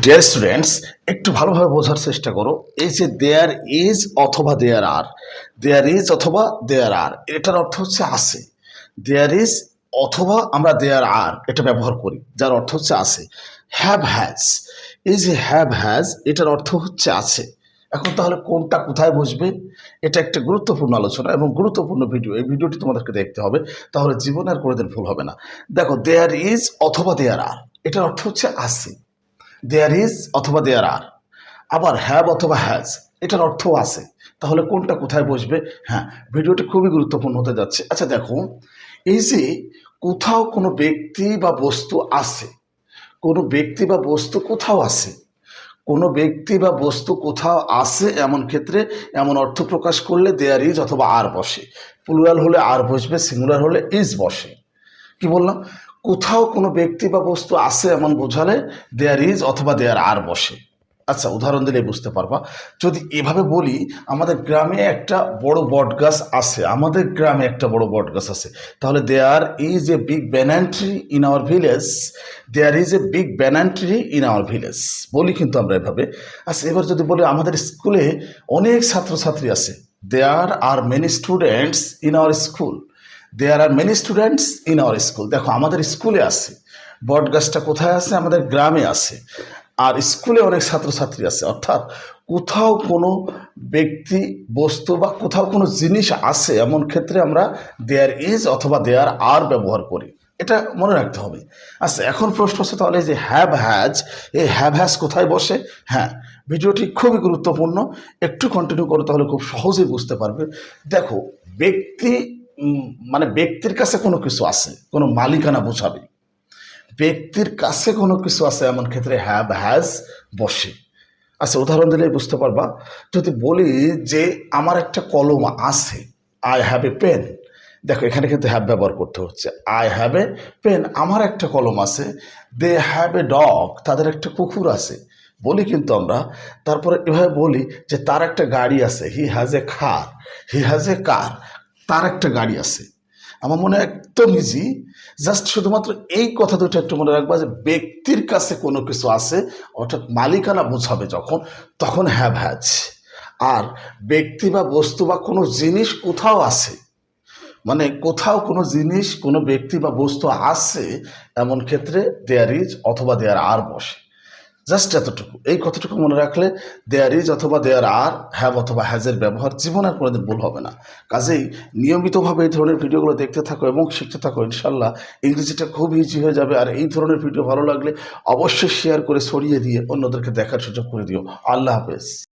Dear students, একটু ভালোভাবে বোঝার চেষ্টা করো। এই যে দেয়ার ইজ অথবা দেয়ার আর এটার অর্থ হচ্ছে আছে। দেয়ার ইজ অথবা আমরা দেয়ার আর এটা ব্যবহার করি, যার অর্থ হচ্ছে আছে। হ্যাভ হ্যাজ, এই যে হ্যাভ হ্যাজ এটার অর্থ হচ্ছে আছে। এখন তাহলে কোনটা কোথায় বসবে, এটা একটা গুরুত্বপূর্ণ আলোচনা এবং গুরুত্বপূর্ণ ভিডিও। এই ভিডিওটি তোমাদেরকে দেখতে হবে, তাহলে জীবনে আর কোনোদিন ভুল হবে না। দেখো, দেয়ার ইজ অথবা দেয়ার আর এটার অর্থ হচ্ছে আছে। দেয়ার ইজ অথবা দেয়ার আর, আবার হ্যাভ অথবা হ্যাজ এটার অর্থও আছে। তাহলে কোনটা কোথায় বসবে? হ্যাঁ, ভিডিওটি খুবই গুরুত্বপূর্ণ হতে যাচ্ছে। আচ্ছা দেখো, এই যে কোথাও কোনো ব্যক্তি বা বস্তু আছে, কোনো ব্যক্তি বা বস্তু কোথাও আছে, কোনো ব্যক্তি বা বস্তু কোথাও আছে, এমন ক্ষেত্রে এমন অর্থ প্রকাশ করলে দেয়ার ইজ অথবা আর বসে। প্লুরাল হলে আর বসবে, সিঙ্গুলার হলে ইজ বসে। কি বললাম? কোথাও কোনো ব্যক্তি বা বস্তু আছে এমন বোঝালে দেয়ার ইজ অথবা দেয়ার আর বসে। আচ্ছা, উদাহরণ দিলে বুঝতে পারবা। যদি এভাবে বলি, আমাদের গ্রামে একটা বড় বট গাছ আছে, আমাদের গ্রামে একটা বড় বট গাছ আছে, তাহলে there is a big banyan tree in our village. There is a big banyan tree in our village বলি কিন্তু আমরা এভাবে। আচ্ছা, এবার যদি বলি আমাদের স্কুলে অনেক ছাত্রছাত্রী আছে, there are many students in our school. There are many students in our school. দেখো, আমাদের স্কুলে আছে, বট গাছটা কোথায় আছে? আমাদের গ্রামে আছে, আর স্কুলে অনেক ছাত্রছাত্রী আছে। অর্থাৎ কোথাও কোনো ব্যক্তি, বস্তু বা কোথাও কোনো জিনিস আছে, এমন ক্ষেত্রে আমরা দেয়ার ইজ অথবা দেয়ার আর ব্যবহার করি। এটা মনে রাখতে হবে। আচ্ছা, এখন প্রশ্ন হচ্ছে তাহলে যে হ্যাভ হ্যাজ, এই হ্যাভ হ্যাজ কোথায় বসে? হ্যাঁ, ভিডিওটি খুবই গুরুত্বপূর্ণ, একটু কন্টিনিউ করো, তাহলে খুব সহজেই বুঝতে পারবে। দেখো, ব্যক্তি মানে ব্যক্তির কাছে কোনো কিছু আছে, কোনো মালিকানা বোঝাবে। ব্যক্তির কাছে কোনো কিছু আছে, এমন ক্ষেত্রে হ্যাভ হ্যাজ বসে। আচ্ছা, উদাহরণ দিলে বুঝতে পারবা। যদি বলি যে আমার একটা কলম আছে, আই হ্যাভ এ পেন। দেখো, এখানে কিন্তু হ্যাভ ব্যবহার করতে হচ্ছে। আই হ্যাভ এ পেন, আমার একটা কলম আছে। দে হ্যাভ এ ডগ, তাদের একটা কুকুর আছে বলি কিন্তু আমরা। তারপরে এভাবে বলি যে তার একটা গাড়ি আছে, he has a car. He has a কার, তার একটা গাড়ি আছে। আমার মনে হয় একদম ইজি। জাস্ট শুধুমাত্র এই কথা দুটো একটু মনে রাখবা যে ব্যক্তির কাছে কোনো কিছু আছে, অর্থাৎ মালিকানা বোঝাবে যখন, তখন হ্যাভ হ্যাজ। আর ব্যক্তি বা বস্তু বা কোনো জিনিস কোথাও আছে, মানে কোথাও কোনো জিনিস, কোনো ব্যক্তি বা বস্তু আছে, এমন ক্ষেত্রে দেয়ার ইজ অথবা দেয়ার আর বসে। জাস্ট এতটুকু, এই কথাটুকু মনে রাখলে দেয়ার ইজ অথবা দেয়ার আর, হ্যাভ অথবা হ্যাজের ব্যবহার জীবনে আর কোনোদিন ভুল হবে না। কাজেই নিয়মিতভাবে এই ধরনের ভিডিওগুলো দেখতে থাকো এবং শিখতে থাকো, ইনশাল্লাহ ইংরেজিটা খুব ইজি হয়ে যাবে। আর এই ধরনের ভিডিও ভালো লাগলে অবশ্যই শেয়ার করে ছড়িয়ে দিয়ে অন্যদেরকে দেখার সুযোগ করে দিও। আল্লাহ হাফেজ।